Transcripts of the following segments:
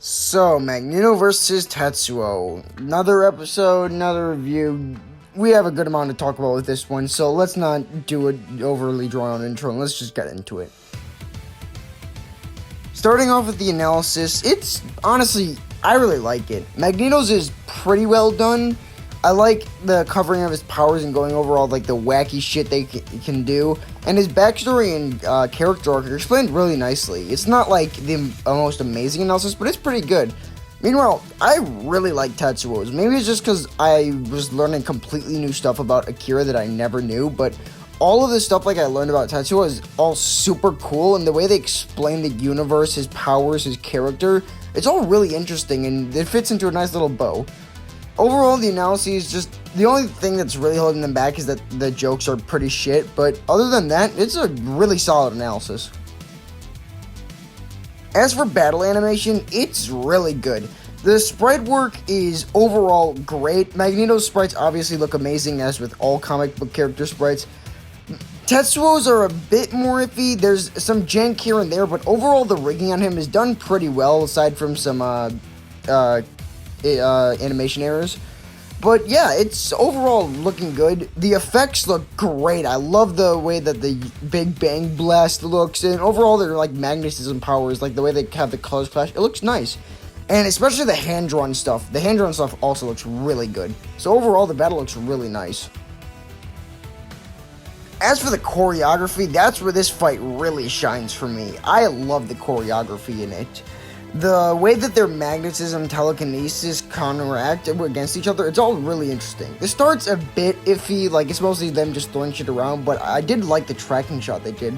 So, Magneto versus Tetsuo. Another episode, another review. We have a good amount to talk about with this one, so let's not do an overly drawn-out intro, and let's just get into it. Starting off with the analysis, it's honestly, I really like it. Magneto's is pretty well done. I like the covering of his powers and going over all like the wacky shit they can do. And his backstory and character arc are explained really nicely. It's not like the most amazing analysis, but it's pretty good. Meanwhile, I really like Tetsuo's. Maybe it's just because I was learning completely new stuff about Akira that I never knew, but all of the stuff like I learned about Tetsuo is all super cool, and the way they explain the universe, his powers, his character, it's all really interesting, and it fits into a nice little bow. Overall, the analysis is just, the only thing that's really holding them back is that the jokes are pretty shit, but other than that, it's a really solid analysis. As for battle animation, it's really good. The sprite work is overall great. Magneto's sprites obviously look amazing, as with all comic book character sprites. Tetsuo's are a bit more iffy. There's some jank here and there, but overall the rigging on him is done pretty well, aside from some animation errors. But yeah, it's overall looking good. The effects look great. I love the way that the Big Bang Blast looks, and overall they're like magnetism powers, like the way they have the colors clash. It looks nice. And especially the hand-drawn stuff. The hand-drawn stuff also looks really good. So overall, the battle looks really nice. As for the choreography, that's where this fight really shines for me. I love the choreography in it. The way that their magnetism, telekinesis counteract against each other, it's all really interesting. The start's a bit iffy, like it's mostly them just throwing shit around, but I did like the tracking shot they did.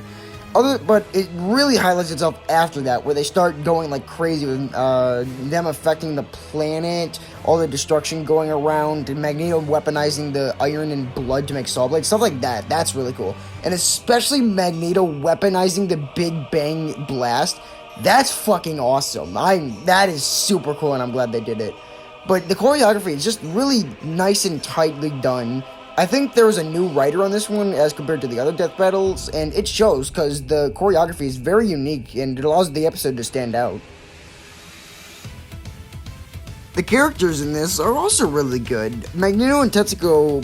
But it really highlights itself after that, where they start going like crazy with them affecting the planet, all the destruction going around, and Magneto weaponizing the iron and blood to make saw blades, stuff like that. That's really cool. And especially Magneto weaponizing the Big Bang Blast. That's fucking awesome. That is super cool, and I'm glad they did it. But the choreography is just really nice and tightly done. I think there was a new writer on this one as compared to the other death battles, and it shows because the choreography is very unique and it allows the episode to stand out. The characters in this are also really good. Magneto and Tetsuo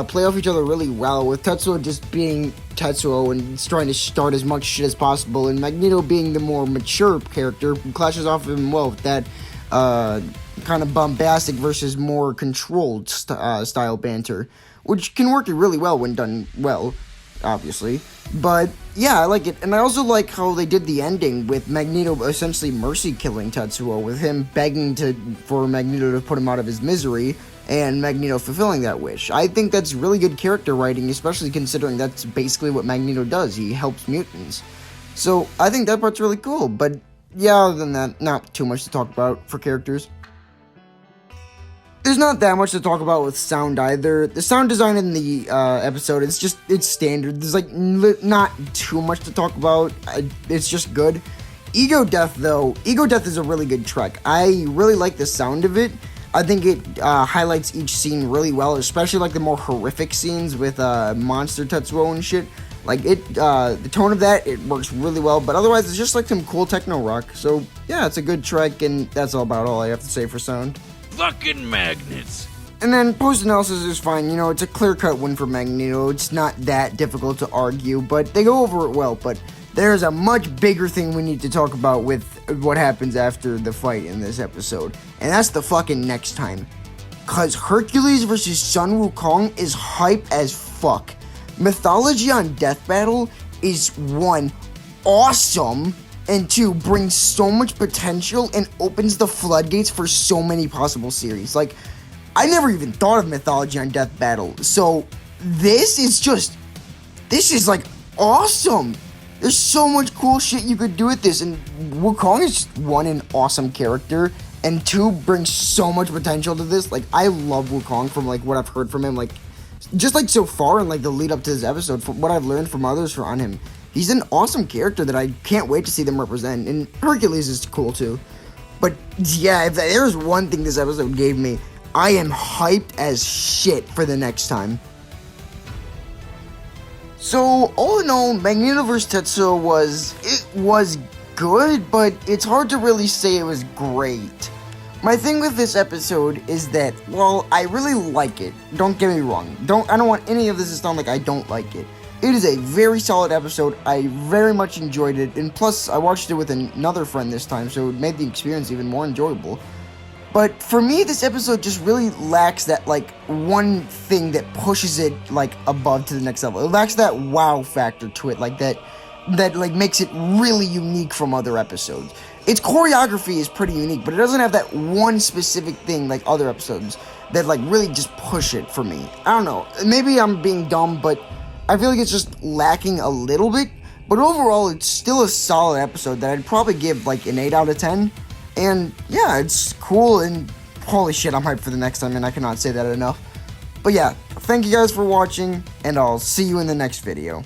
play off each other really well, with Tetsuo just being Tetsuo and trying to start as much shit as possible, and Magneto being the more mature character who clashes off of him well with that kind of bombastic versus more controlled style banter, which can work really well when done well, obviously. But yeah, I like it, and I also like how they did the ending with Magneto essentially mercy killing Tetsuo, with him begging for Magneto to put him out of his misery, and Magneto fulfilling that wish. I think that's really good character writing, especially considering that's basically what Magneto does. He helps mutants. So I think that part's really cool, but yeah, other than that, not too much to talk about for characters. There's not that much to talk about with sound either. The sound design in the episode, it's standard. There's like not too much to talk about. It's just good. Ego Death though, Ego Death is a really good track. I really like the sound of it. I think it highlights each scene really well, especially like the more horrific scenes with Monster Tetsuo and shit. Like the tone of that, it works really well, but otherwise it's just like some cool techno rock. So yeah, it's a good track, and that's about all I have to say for sound. Fucking magnets. And then post-analysis is fine, it's a clear-cut win for Magneto. It's not that difficult to argue, but they go over it well. But there's a much bigger thing we need to talk about with what happens after the fight in this episode, and that's the fucking next time. Cause Hercules versus Sun Wukong is hype as fuck. Mythology on Death Battle is 1, awesome, and 2, brings so much potential and opens the floodgates for so many possible series. Like, I never even thought of Mythology on Death Battle. So, this is like awesome. There's so much cool shit you could do with this. And Wukong is 1, an awesome character, and 2, brings so much potential to this. Like, I love Wukong from like what I've heard from him, like just like so far in like the lead up to this episode, from what I've learned from others on him. He's an awesome character that I can't wait to see them represent, and Hercules is cool too. But yeah, if there's one thing this episode gave me, I am hyped as shit for the next time. So all in all, Magneto vs. Tetsuo was good, but it's hard to really say it was great. My thing with this episode is that, well, I really like it. Don't get me wrong. I don't want any of this to sound like I don't like it. It is a very solid episode. I very much enjoyed it, and plus, I watched it with another friend this time, so it made the experience even more enjoyable. But for me, this episode just really lacks that, like, one thing that pushes it, like, above to the next level. It lacks that wow factor to it, like, that like, makes it really unique from other episodes. Its choreography is pretty unique, but it doesn't have that one specific thing like other episodes that, like, really just push it for me. I don't know. Maybe I'm being dumb, but I feel like it's just lacking a little bit. But overall, it's still a solid episode that I'd probably give, like, an 8 out of 10. And, yeah, it's cool, and holy shit, I'm hyped for the next time, and I cannot say that enough. But yeah, thank you guys for watching, and I'll see you in the next video.